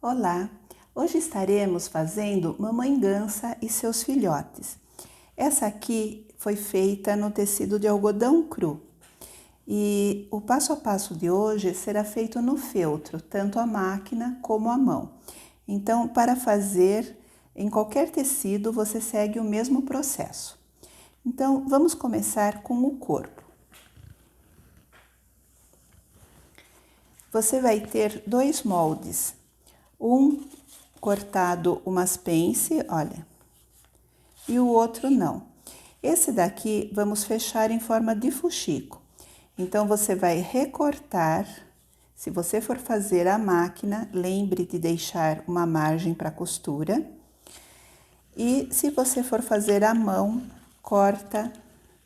Olá! Hoje estaremos fazendo Mamãe Gansa e seus filhotes. Essa aqui foi feita no tecido de algodão cru. E o passo a passo de hoje será feito no feltro, tanto a máquina como a mão. Então, para fazer em qualquer tecido, você segue o mesmo processo. Então, vamos começar com o corpo. Você vai ter dois moldes. Um cortado umas pence, olha, e o outro não. Esse daqui vamos fechar em forma de fuxico. Então, você vai recortar. Se você for fazer a máquina, lembre de deixar uma margem para costura. E se você for fazer a mão, corta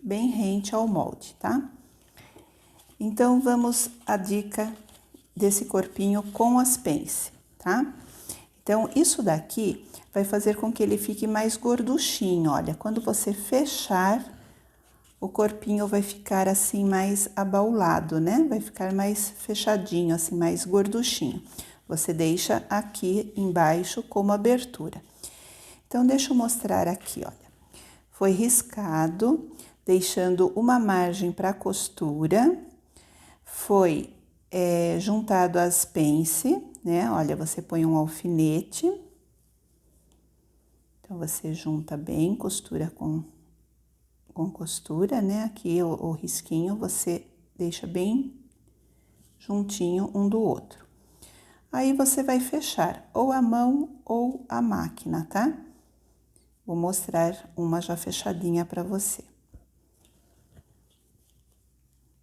bem rente ao molde, tá? Então, vamos à dica desse corpinho com as pence, tá? Então, isso daqui vai fazer com que ele fique mais gorduchinho, olha. Quando você fechar, o corpinho vai ficar assim mais abaulado, né? Vai ficar mais fechadinho, assim, mais gorduchinho. Você deixa aqui embaixo como abertura. Então, deixa eu mostrar aqui, olha. Foi riscado, deixando uma margem para costura. Foi juntado as pence, né? Olha, você põe um alfinete. Então, você junta bem, costura com costura, né? Aqui o risquinho você deixa bem juntinho um do outro. Aí, você vai fechar ou a mão ou a máquina, tá? Vou mostrar uma já fechadinha para você.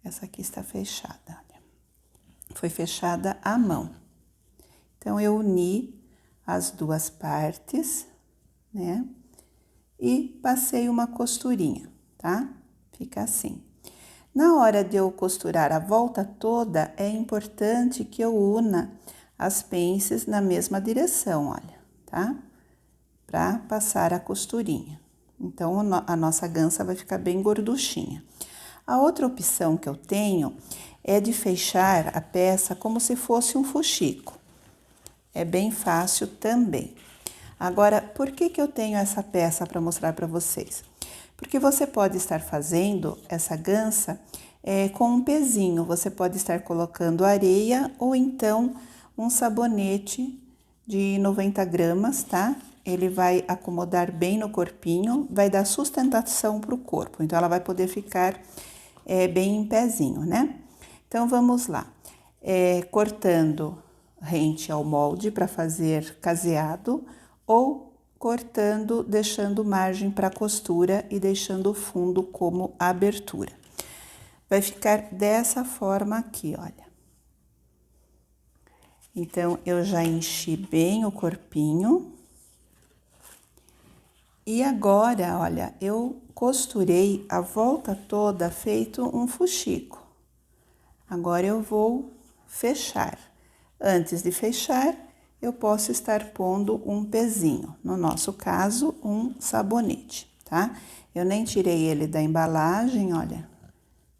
Essa aqui está fechada, olha. Foi fechada a mão. Então, eu uni as duas partes, né? E passei uma costurinha, tá? Fica assim. Na hora de eu costurar a volta toda, é importante que eu una as pences na mesma direção, olha, tá? Pra passar a costurinha. Então, a nossa gansa vai ficar bem gorduchinha. A outra opção que eu tenho é de fechar a peça como se fosse um fuxico. É bem fácil também. Agora, por que eu tenho essa peça para mostrar para vocês? Porque você pode estar fazendo essa gansa com um pezinho. Você pode estar colocando areia ou então um sabonete de 90 gramas, tá? Ele vai acomodar bem no corpinho, vai dar sustentação para o corpo. Então, ela vai poder ficar bem em pezinho, né? Então, vamos lá. Cortando rente ao molde para fazer caseado ou cortando, deixando margem para costura e deixando o fundo como abertura. Vai ficar dessa forma aqui, olha. Então, eu já enchi bem o corpinho. E agora, olha, eu costurei a volta toda feito um fuxico. Agora, eu vou fechar. Antes de fechar, eu posso estar pondo um pezinho, no nosso caso, um sabonete, tá? Eu nem tirei ele da embalagem, olha,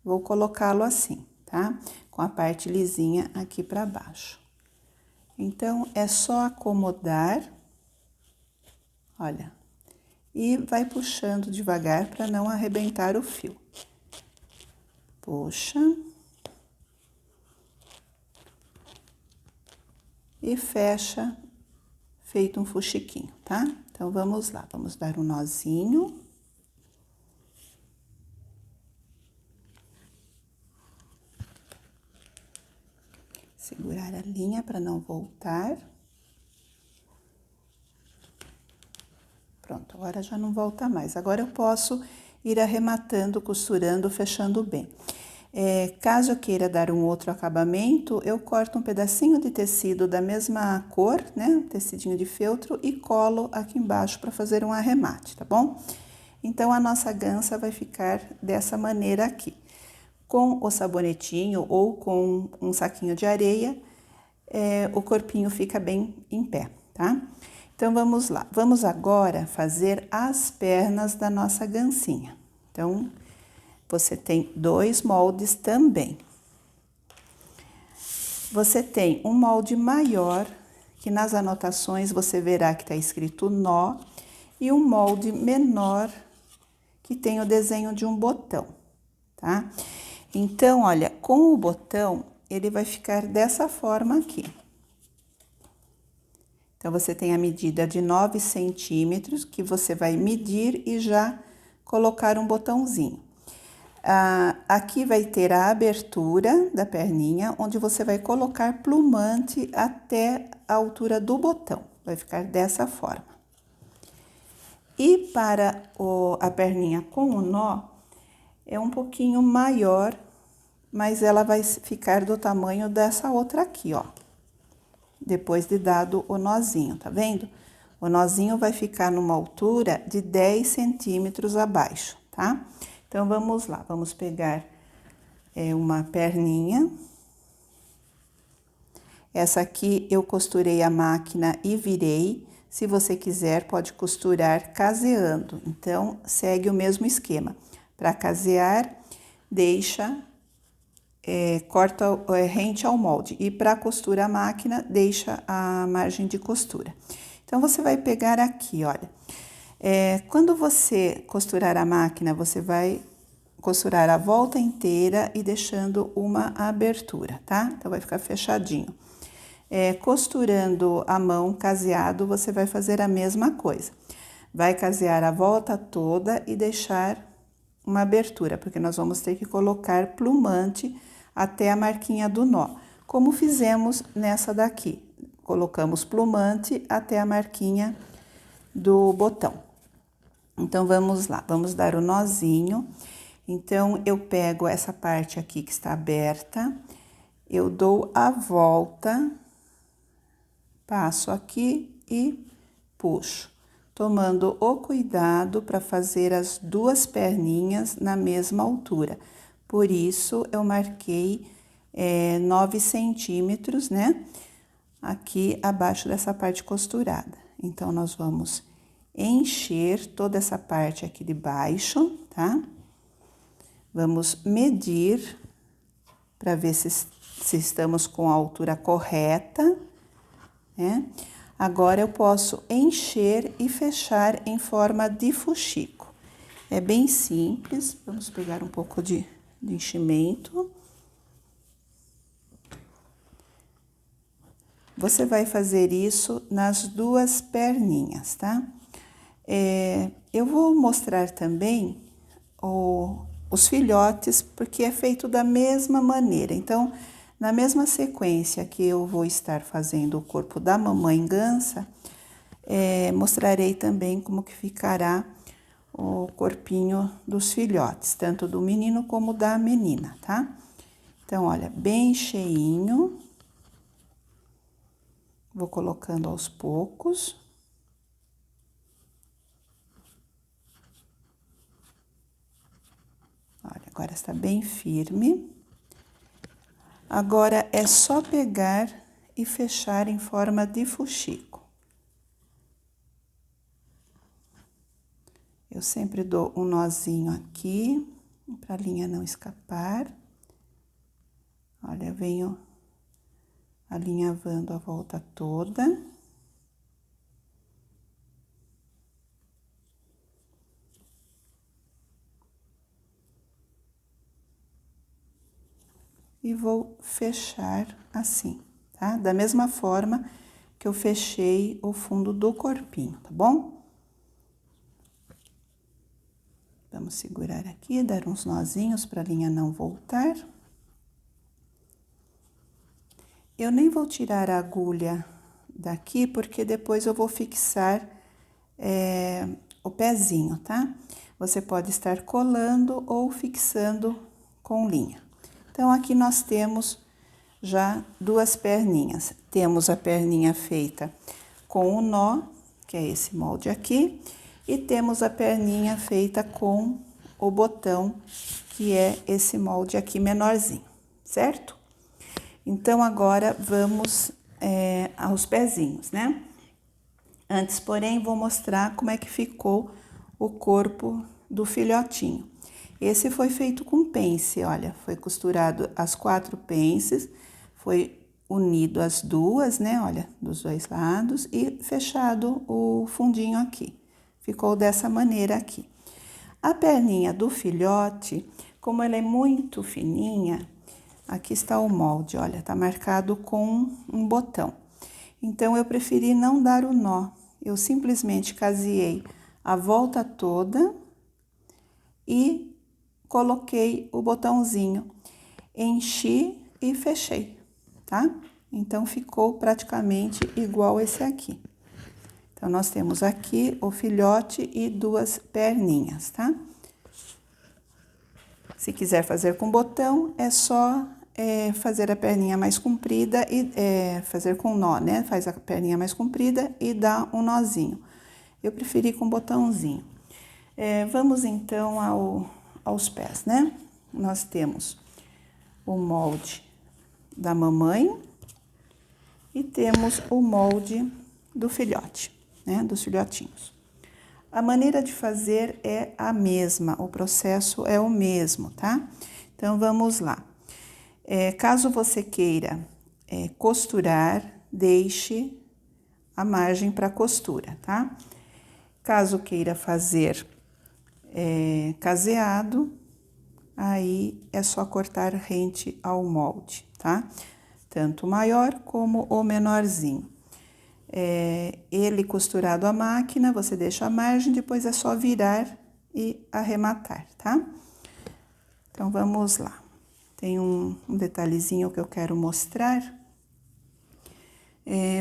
vou colocá-lo assim, tá? Com a parte lisinha aqui para baixo. Então, é só acomodar, olha, e vai puxando devagar para não arrebentar o fio. Puxa. E fecha, feito um fuxiquinho, tá? Então, vamos lá, vamos dar um nozinho. Segurar a linha para não voltar. Pronto, agora já não volta mais. Agora eu posso ir arrematando, costurando, fechando bem. Caso eu queira dar um outro acabamento, eu corto um pedacinho de tecido da mesma cor, né? Tecidinho de feltro e colo aqui embaixo para fazer um arremate, tá bom? Então, a nossa gansa vai ficar dessa maneira aqui. Com o sabonetinho ou com um saquinho de areia, o corpinho fica bem em pé, tá? Então, vamos lá. Vamos agora fazer as pernas da nossa gansinha. Então, você tem dois moldes também. Você tem um molde maior que nas anotações você verá que está escrito nó e um molde menor que tem o desenho de um botão, tá? Então, olha, com o botão, ele vai ficar dessa forma aqui. Então, você tem a medida de 9 centímetros, que você vai medir e já colocar um botãozinho. Aqui vai ter a abertura da perninha, onde você vai colocar plumante até a altura do botão. Vai ficar dessa forma. E para a perninha com o nó, é um pouquinho maior, mas ela vai ficar do tamanho dessa outra aqui, ó. Depois de dado o nozinho, tá vendo? O nozinho vai ficar numa altura de 10 centímetros abaixo, tá? Então, vamos lá, vamos pegar uma perninha. Essa aqui eu costurei a máquina e virei. Se você quiser, pode costurar caseando. Então, segue o mesmo esquema. Para casear, corta rente ao molde. E para costura a máquina, deixa a margem de costura. Então, você vai pegar aqui, olha. Quando você costurar a máquina, você vai costurar a volta inteira e deixando uma abertura, tá? Então, vai ficar fechadinho. Costurando a mão, caseado, você vai fazer a mesma coisa. Vai casear a volta toda e deixar uma abertura, porque nós vamos ter que colocar plumante até a marquinha do nó, como fizemos nessa daqui. Colocamos plumante até a marquinha do botão. Então, vamos lá, vamos dar o nozinho. Então, eu pego essa parte aqui que está aberta, eu dou a volta, passo aqui e puxo, tomando o cuidado para fazer as duas perninhas na mesma altura. Por isso, eu marquei 9 centímetros, né? Aqui abaixo dessa parte costurada. Então, nós vamos encher toda essa parte aqui de baixo, tá? Vamos medir para ver se estamos com a altura correta, né? Agora, eu posso encher e fechar em forma de fuxico. É bem simples. Vamos pegar um pouco de enchimento. Você vai fazer isso nas duas perninhas, tá? Eu vou mostrar também os filhotes, porque é feito da mesma maneira. Então, na mesma sequência que eu vou estar fazendo o corpo da mamãe gansa, mostrarei também como que ficará o corpinho dos filhotes, tanto do menino como da menina, tá? Então, olha, bem cheinho. Vou colocando aos poucos. Olha, agora está bem firme. Agora, é só pegar e fechar em forma de fuxico. Eu sempre dou um nozinho aqui, para a linha não escapar. Olha, eu venho alinhavando a volta toda. E vou fechar assim, tá? Da mesma forma que eu fechei o fundo do corpinho, tá bom? Vamos segurar aqui, dar uns nozinhos para a linha não voltar. Eu nem vou tirar a agulha daqui, porque depois eu vou fixar o pezinho, tá? Você pode estar colando ou fixando com linha. Então, aqui nós temos já duas perninhas. Temos a perninha feita com o nó, que é esse molde aqui, e temos a perninha feita com o botão, que é esse molde aqui menorzinho, certo? Então, agora vamos aos pezinhos, né? Antes, porém, vou mostrar como é que ficou o corpo do filhotinho. Esse foi feito com pence, olha, foi costurado as 4 pences, foi unido as duas, né? Olha, dos dois lados e fechado o fundinho aqui. Ficou dessa maneira aqui. A perninha do filhote, como ela é muito fininha, aqui está o molde, olha, tá marcado com um botão. Então, eu preferi não dar o nó. Eu simplesmente caseei a volta toda e coloquei o botãozinho, enchi e fechei, tá? Então, ficou praticamente igual esse aqui. Então, nós temos aqui o filhote e duas perninhas, tá? Se quiser fazer com botão, é só fazer a perninha mais comprida e fazer com nó, né? Faz a perninha mais comprida e dá um nozinho. Eu preferi com botãozinho. Vamos então aos pés, né? Nós temos o molde da mamãe e temos o molde do filhote, né? Dos filhotinhos. A maneira de fazer é a mesma, o processo é o mesmo, tá? Então, vamos lá. Caso você queira costurar, deixe a margem para costura, tá? Caso queira fazer caseado, aí é só cortar rente ao molde, tá? Tanto o maior como o menorzinho. Ele costurado à máquina, você deixa a margem, depois é só virar e arrematar, tá? Então, vamos lá. Tem um detalhezinho que eu quero mostrar.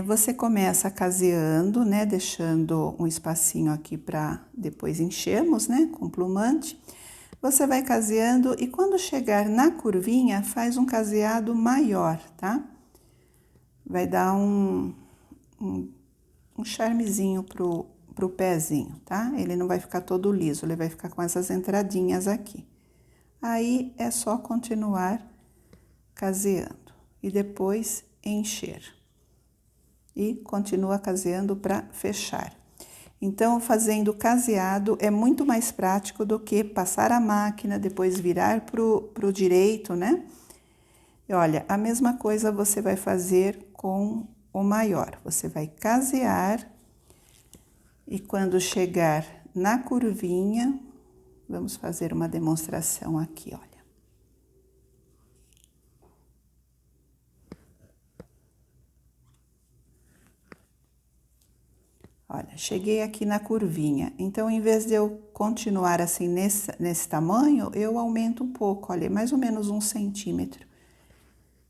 Você começa caseando, né? Deixando um espacinho aqui para depois enchermos, né? Com plumante. Você vai caseando e quando chegar na curvinha, faz um caseado maior, tá? Vai dar um charmezinho pro pezinho, tá? Ele não vai ficar todo liso, ele vai ficar com essas entradinhas aqui. Aí, é só continuar caseando e depois encher. E continua caseando para fechar. Então, fazendo caseado é muito mais prático do que passar a máquina, depois virar pro direito, né? E olha, a mesma coisa você vai fazer com o maior. Você vai casear e quando chegar na curvinha, vamos fazer uma demonstração aqui, olha. Olha, cheguei aqui na curvinha, então, em vez de eu continuar assim nesse tamanho, eu aumento um pouco, olha, mais ou menos 1 centímetro.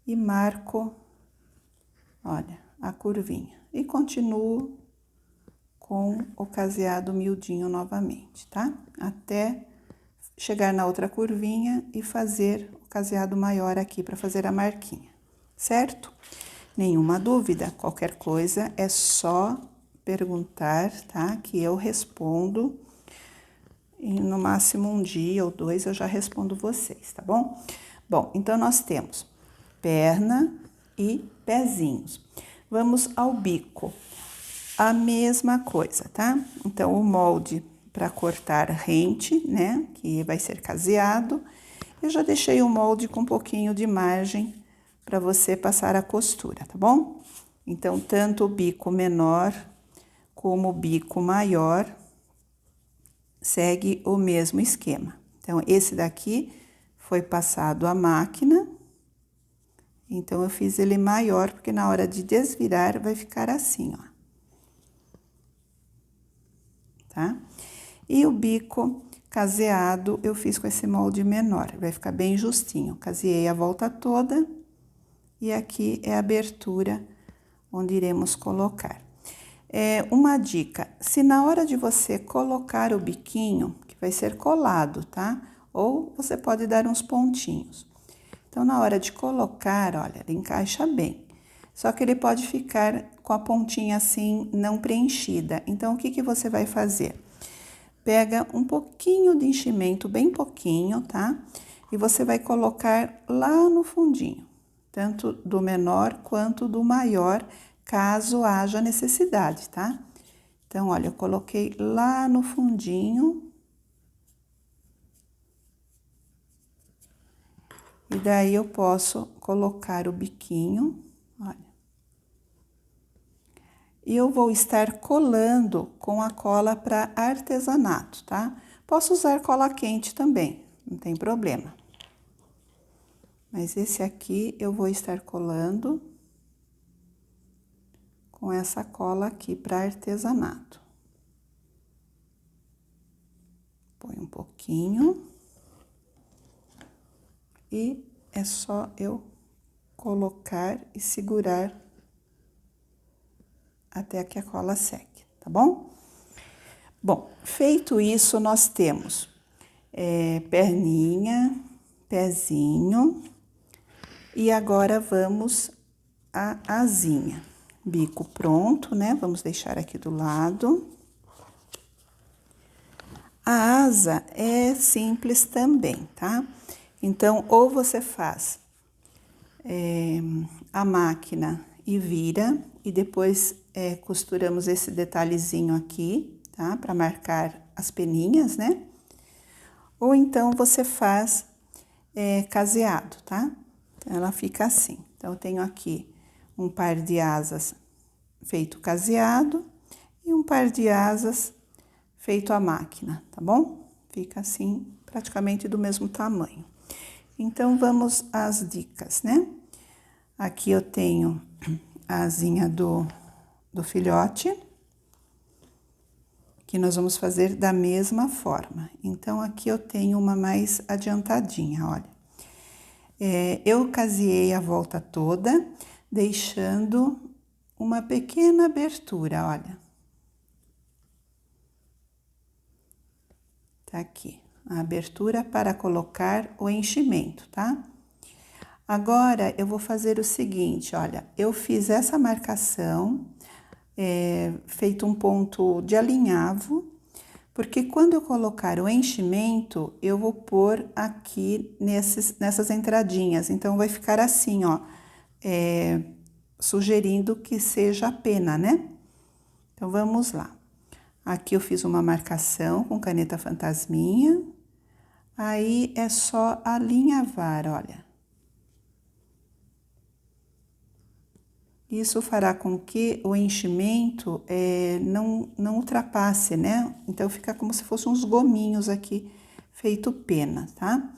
E marco, olha, a curvinha. E continuo com o caseado miudinho novamente, tá? Até chegar na outra curvinha e fazer o caseado maior aqui para fazer a marquinha, certo? Nenhuma dúvida, qualquer coisa é só perguntar, tá? Que eu respondo. E no máximo 1 dia ou 2 eu já respondo vocês, tá bom? Bom, então nós temos perna e pezinhos. Vamos ao bico. A mesma coisa, tá? Então, o molde para cortar rente, né? Que vai ser caseado. Eu já deixei o molde com um pouquinho de margem para você passar a costura, tá bom? Então, tanto o bico menor como o bico maior segue o mesmo esquema. Então, esse daqui foi passado à máquina. Então, eu fiz ele maior, porque na hora de desvirar vai ficar assim, ó. Tá? E o bico caseado eu fiz com esse molde menor, vai ficar bem justinho. Caseei a volta toda e aqui é a abertura onde iremos colocar. Uma dica, se na hora de você colocar o biquinho, que vai ser colado, tá? Ou você pode dar uns pontinhos. Então, na hora de colocar, olha, ele encaixa bem. Só que ele pode ficar com a pontinha assim, não preenchida. Então, o que que você vai fazer? Pega um pouquinho de enchimento, bem pouquinho, tá? E você vai colocar lá no fundinho, tanto do menor quanto do maior, caso haja necessidade, tá? Então, olha, eu coloquei lá no fundinho. E daí eu posso colocar o biquinho, Olha. E eu vou estar colando com a cola para artesanato, tá? Posso usar cola quente também, não tem problema. Mas esse aqui eu vou estar colando com essa cola aqui para artesanato. Põe um pouquinho. E é só eu colocar e segurar até que a cola seque, tá bom? Bom, feito isso, nós temos perninha, pezinho, e agora vamos a asinha. Bico pronto, né? Vamos deixar aqui do lado. A asa é simples também, tá? Então, ou você faz a máquina e vira, e depois costuramos esse detalhezinho aqui, tá? Para marcar as peninhas, né? Ou então você faz caseado, tá? Então, ela fica assim. Então, eu tenho aqui um par de asas feito caseado e um par de asas feito à máquina, tá bom? Fica assim, praticamente do mesmo tamanho. Então, vamos às dicas, né? Aqui eu tenho a asinha do filhote, que nós vamos fazer da mesma forma. Então, aqui eu tenho uma mais adiantadinha, olha. Eu caseei a volta toda, deixando uma pequena abertura, olha. Tá aqui, a abertura para colocar o enchimento, tá? Agora, eu vou fazer o seguinte, olha, eu fiz essa marcação, feito um ponto de alinhavo, porque quando eu colocar o enchimento, eu vou pôr aqui nessas entradinhas, então vai ficar assim, ó, sugerindo que seja a pena, né? Então, vamos lá. Aqui eu fiz uma marcação com caneta fantasminha, aí é só alinhavar, olha. Isso fará com que o enchimento não ultrapasse, né? Então, fica como se fossem uns gominhos aqui, feito pena, tá?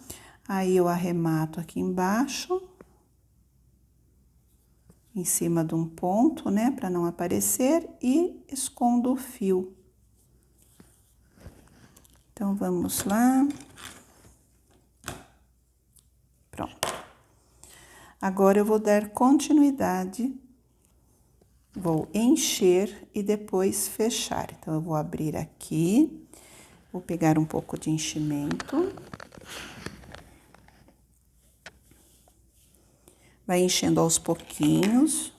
Aí, eu arremato aqui embaixo, em cima de um ponto, né? Para não aparecer, e escondo o fio. Então, vamos lá. Pronto. Agora, eu vou dar continuidade. Vou encher e depois fechar. Então, eu vou abrir aqui, vou pegar um pouco de enchimento. Vai enchendo aos pouquinhos,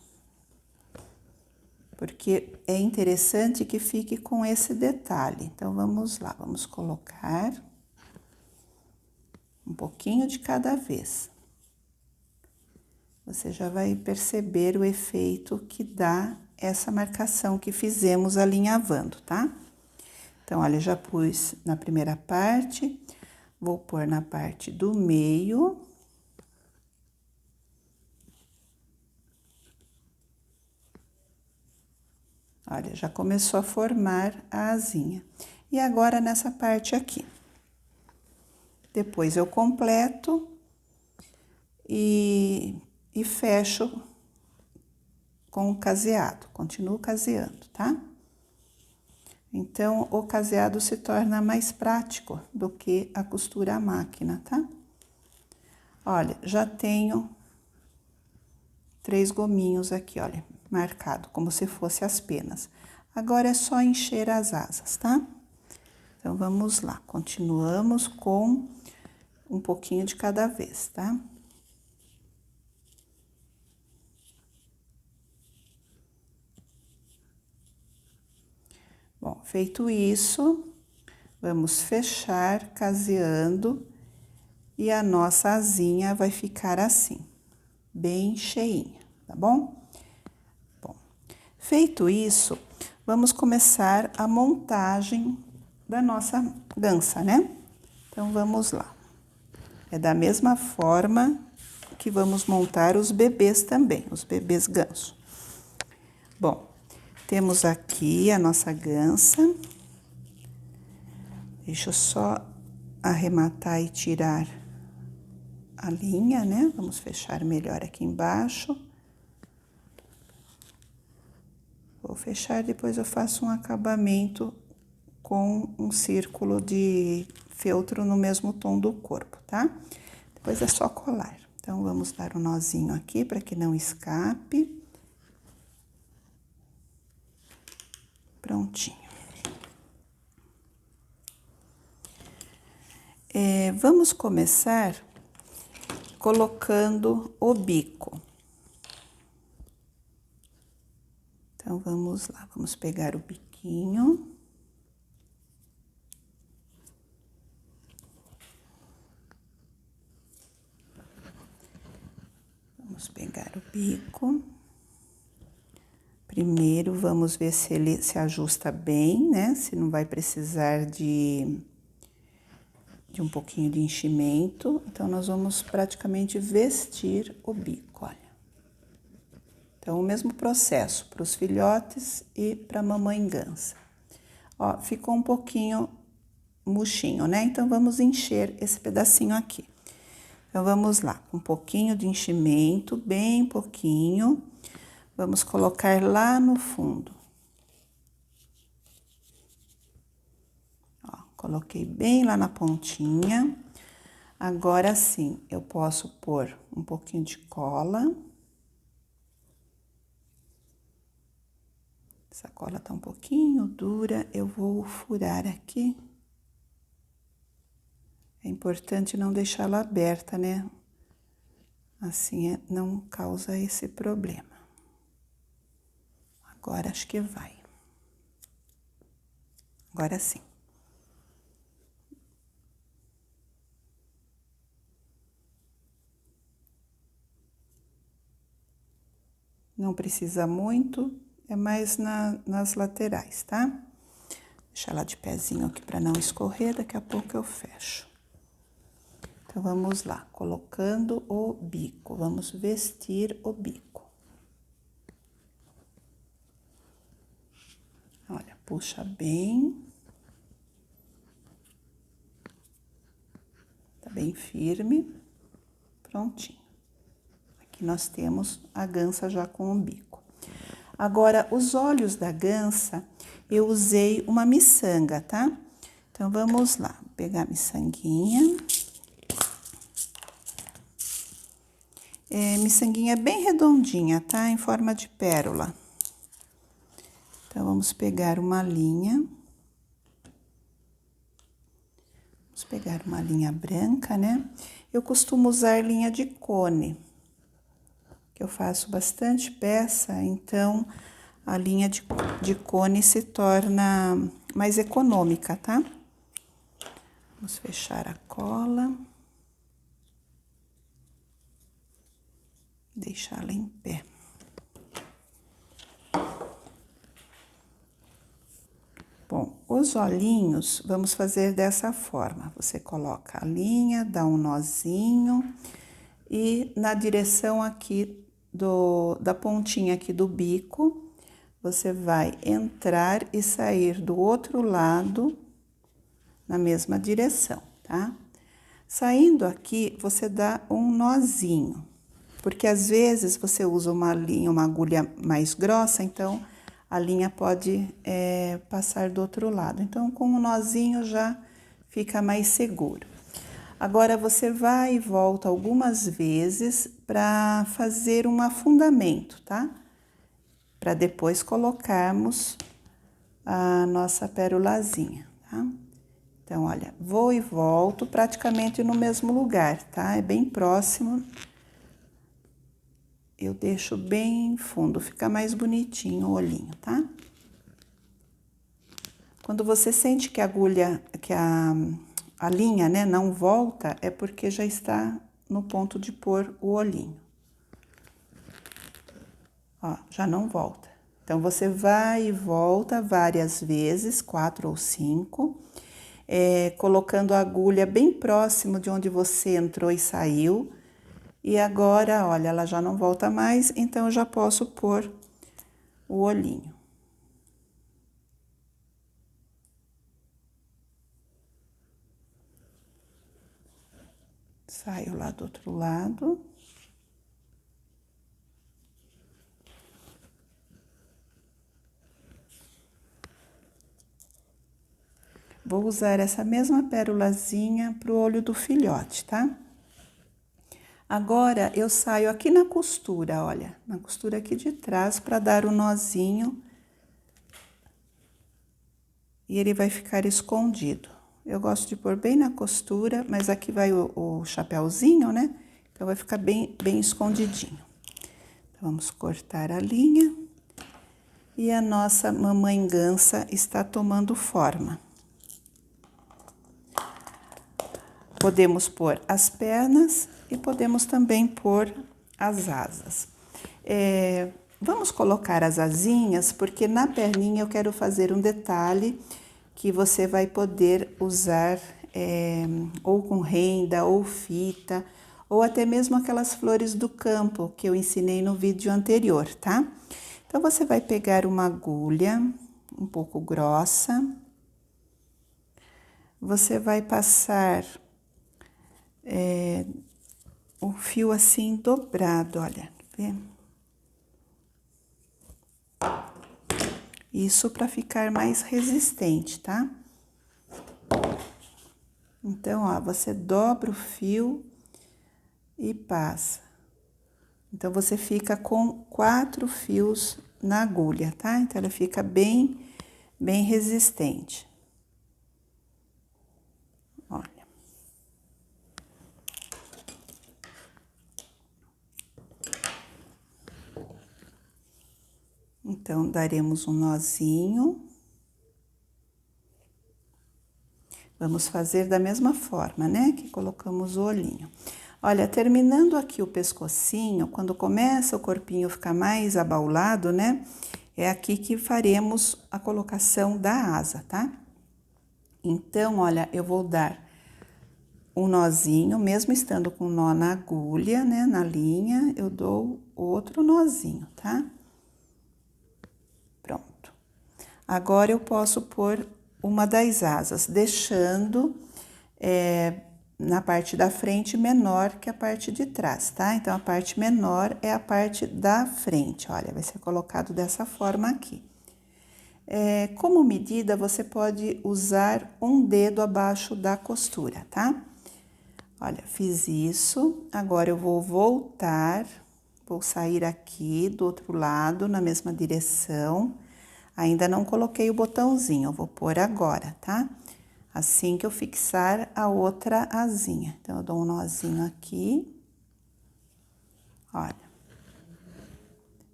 porque é interessante que fique com esse detalhe. Então, vamos lá, vamos colocar um pouquinho de cada vez. Você já vai perceber o efeito que dá essa marcação que fizemos alinhavando, tá? Então, olha, já pus na primeira parte, vou pôr na parte do meio. Olha, já começou a formar a asinha. E agora, nessa parte aqui. Depois, eu completo e fecho com o caseado. Continuo caseando, tá? Então, o caseado se torna mais prático do que a costura à máquina, tá? Olha, já tenho 3 gominhos aqui, olha, marcado, como se fosse as penas. Agora, é só encher as asas, tá? Então, vamos lá, continuamos com um pouquinho de cada vez, tá? Bom, feito isso, vamos fechar caseando e a nossa asinha vai ficar assim, bem cheinha, tá bom? Bom, feito isso, vamos começar a montagem da nossa gança, né? Então, vamos lá. É da mesma forma que vamos montar os bebês também, os bebês ganso. Bom, temos aqui a nossa gansa. Deixa eu só arrematar e tirar a linha, né? Vamos fechar melhor aqui embaixo. Vou fechar, depois eu faço um acabamento com um círculo de feltro no mesmo tom do corpo, tá? Depois é só colar. Então, vamos dar um nozinho aqui para que não escape. Prontinho. Vamos começar colocando o bico. Então, vamos lá, vamos pegar o biquinho. Vamos pegar o bico. Primeiro, vamos ver se ele se ajusta bem, né? Se não vai precisar de um pouquinho de enchimento. Então, nós vamos praticamente vestir o bico, olha. Então, o mesmo processo para os filhotes e para a mamãe gansa. Ó, ficou um pouquinho murchinho, né? Então, vamos encher esse pedacinho aqui. Então, vamos lá, um pouquinho de enchimento, bem pouquinho. Vamos colocar lá no fundo. Ó, coloquei bem lá na pontinha. Agora sim, eu posso pôr um pouquinho de cola. Essa cola tá um pouquinho dura, eu vou furar aqui. É importante não deixá-la aberta, né? Assim não causa esse problema. Agora acho que vai. Agora sim. Não precisa muito, é mais nas laterais, tá? Deixa ela de pezinho aqui para não escorrer, daqui a pouco eu fecho. Então, vamos lá, colocando o bico, vamos vestir o bico. Olha, puxa bem. Tá bem firme. Prontinho. Aqui nós temos a gansa já com o bico. Agora, os olhos da gansa, eu usei uma miçanga, tá? Então, vamos lá, vou pegar a miçanguinha. Miçanguinha bem redondinha, tá? Em forma de pérola. Então, vamos pegar uma linha. Vamos pegar uma linha branca, né? Eu costumo usar linha de cone, que eu faço bastante peça, então a linha de cone se torna mais econômica, tá? Vamos fechar a cola. Deixá-la em pé. Bom, os olhinhos, vamos fazer dessa forma. Você coloca a linha, dá um nozinho e na direção aqui da pontinha aqui do bico, você vai entrar e sair do outro lado na mesma direção, tá? Saindo aqui, você dá um nozinho, porque às vezes você usa uma linha, uma agulha mais grossa, então a linha pode passar do outro lado. Então, com um nozinho já fica mais seguro. Agora, você vai e volta algumas vezes para fazer um afundamento, tá? Para depois colocarmos a nossa pérolazinha, tá? Então, olha, vou e volto praticamente no mesmo lugar, tá? É bem próximo. Eu deixo bem fundo, fica mais bonitinho o olhinho, tá? Quando você sente que a agulha, que a linha, né, não volta, é porque já está no ponto de pôr o olhinho. Ó, já não volta. Então, você vai e volta várias vezes, 4 ou 5, colocando a agulha bem próximo de onde você entrou e saiu. E agora, olha, ela já não volta mais, então eu já posso pôr o olhinho. Saio lá do outro lado. Vou usar essa mesma pérolazinha pro olho do filhote, tá? Agora, eu saio aqui na costura, olha, na costura aqui de trás, para dar o nozinho. E ele vai ficar escondido. Eu gosto de pôr bem na costura, mas aqui vai o chapéuzinho, né? Então, vai ficar bem escondidinho. Então, vamos cortar a linha. E a nossa mamãe gansa está tomando forma. Podemos pôr as pernas e podemos também pôr as asas. Vamos colocar as asinhas, porque na perninha eu quero fazer um detalhe que você vai poder usar ou com renda, ou fita, ou até mesmo aquelas flores do campo que eu ensinei no vídeo anterior, tá? Então, você vai pegar uma agulha um pouco grossa, você vai passar o fio assim dobrado, olha, vê? Isso para ficar mais resistente, tá? Então, ó, você dobra o fio e passa. Então, você fica com 4 fios na agulha, tá? Então, ela fica bem resistente. Olha. Então, daremos um nozinho. Vamos fazer da mesma forma, né? Que colocamos o olhinho. Olha, terminando aqui o pescocinho, quando começa o corpinho ficar mais abaulado, né? É aqui que faremos a colocação da asa, tá? Então, olha, eu vou dar um nozinho, mesmo estando com nó na agulha, né? Na linha, eu dou outro nozinho, tá? Pronto. Agora, eu posso pôr uma das asas, deixando na parte da frente menor que a parte de trás, tá? Então, a parte menor é a parte da frente, olha, vai ser colocado dessa forma aqui. Como medida, você pode usar um dedo abaixo da costura, tá? Olha, fiz isso, agora eu vou voltar, vou sair aqui do outro lado, na mesma direção. Ainda não coloquei o botãozinho, eu vou pôr agora, tá? Assim que eu fixar a outra asinha. Então, eu dou um nozinho aqui. Olha.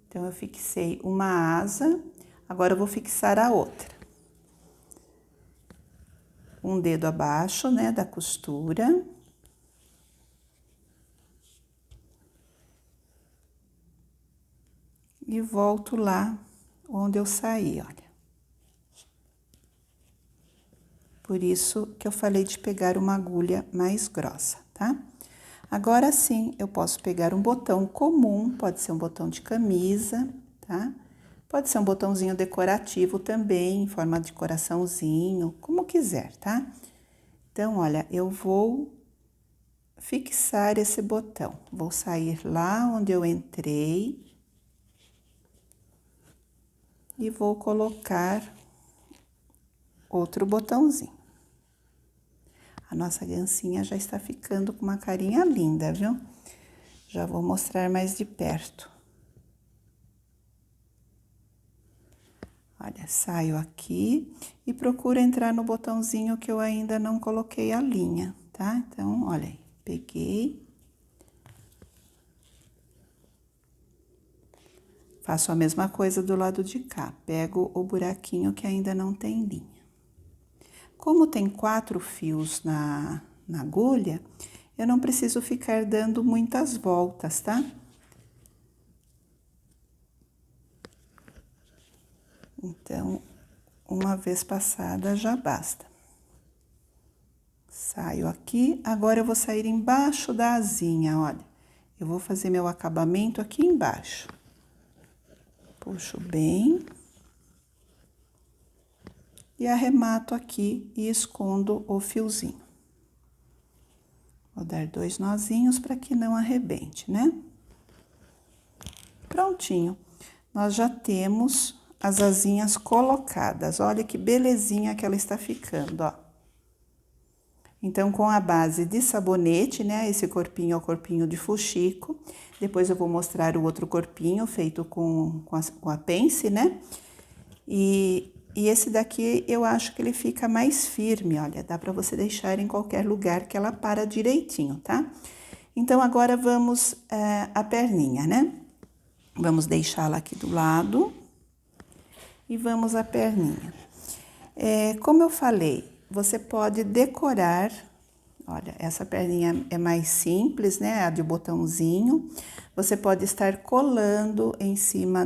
Então, eu fixei uma asa, agora eu vou fixar a outra. Um dedo abaixo, né, da costura. E volto lá onde eu saí, olha. Por isso que eu falei de pegar uma agulha mais grossa, tá? Agora sim, eu posso pegar um botão comum, pode ser um botão de camisa, tá? Pode ser um botãozinho decorativo também, em forma de coraçãozinho, como quiser, tá? Então, olha, eu vou fixar esse botão. Vou sair lá onde eu entrei e vou colocar outro botãozinho. A nossa gancinha já está ficando com uma carinha linda, viu? Já vou mostrar mais de perto. Olha, saio aqui e procuro entrar no botãozinho que eu ainda não coloquei a linha, tá? Então, olha aí, peguei. Faço a mesma coisa do lado de cá, pego o buraquinho que ainda não tem linha. Como tem 4 fios na agulha, eu não preciso ficar dando muitas voltas, tá? Então, uma vez passada já basta. Saio aqui, agora eu vou sair embaixo da asinha, olha. eu vou fazer meu acabamento aqui embaixo. Puxo bem. E arremato aqui e escondo o fiozinho. Vou dar 2 nozinhos para que não arrebente, né? Prontinho. Nós já temos as asinhas colocadas. Olha que belezinha que ela está ficando, ó. Então, com a base de sabonete, né? Esse corpinho é o corpinho de fuxico. Depois eu vou mostrar o outro corpinho feito com a pence, né? E esse daqui eu acho que ele fica mais firme, olha. Dá pra você deixar em qualquer lugar que ela para direitinho, tá? Então, agora vamos a perninha, né? Vamos deixá-la aqui do lado. E vamos à perninha. Como eu falei, você pode decorar, olha, essa perninha é mais simples, né, a de botãozinho. Você pode estar colando em cima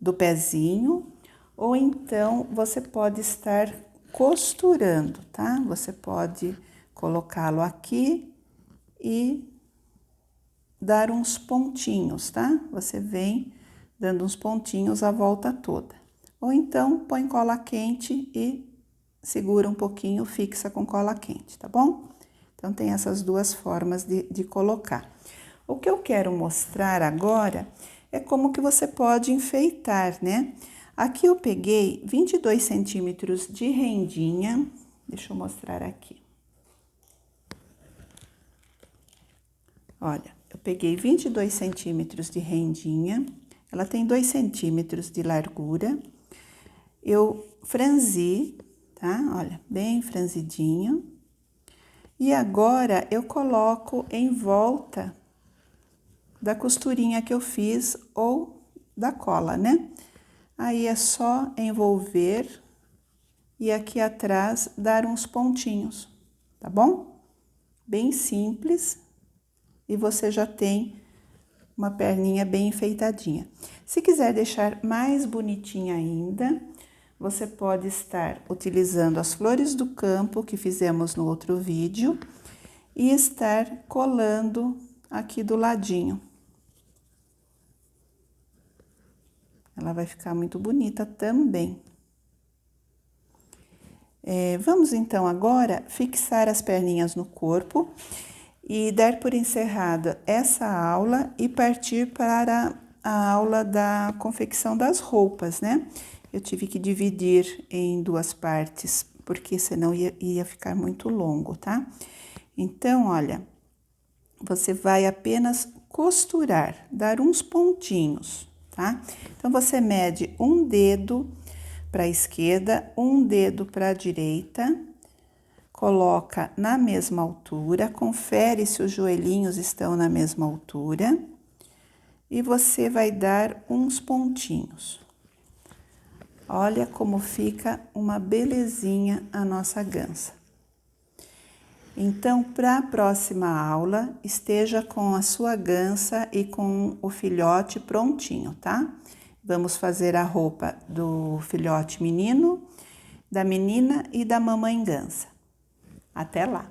do pezinho, ou então você pode estar costurando, tá? Você pode colocá-lo aqui e dar uns pontinhos, tá? Você vem dando uns pontinhos a volta toda. Ou então, põe cola quente e segura um pouquinho, fixa com cola quente, tá bom? Então, tem essas duas formas de colocar. O que eu quero mostrar agora é como que você pode enfeitar, né? Aqui eu peguei 22 centímetros de rendinha. Deixa eu mostrar aqui. Olha, eu peguei 22 centímetros de rendinha. Ela tem 2 centímetros de largura. Eu franzi, tá? Olha, bem franzidinho. E agora, eu coloco em volta da costurinha que eu fiz ou da cola, né? Aí, é só envolver e aqui atrás dar uns pontinhos, tá bom? Bem simples. E você já tem uma perninha bem enfeitadinha. Se quiser deixar mais bonitinha ainda, você pode estar utilizando as flores do campo que fizemos no outro vídeo e estar colando aqui do ladinho. Ela vai ficar muito bonita também. Vamos então agora fixar as perninhas no corpo e dar por encerrada essa aula e partir para a aula da confecção das roupas, né? Eu tive que dividir em 2 partes, porque senão ia ficar muito longo, tá? Então, olha, você vai apenas costurar, dar uns pontinhos, tá? Então, você mede um dedo para a esquerda, um dedo para a direita, coloca na mesma altura, confere se os joelhinhos estão na mesma altura e você vai dar uns pontinhos. Olha como fica uma belezinha a nossa gança. Então, para a próxima aula, esteja com a sua gança e com o filhote prontinho, tá? Vamos fazer a roupa do filhote menino, da menina e da mamãe gança. Até lá!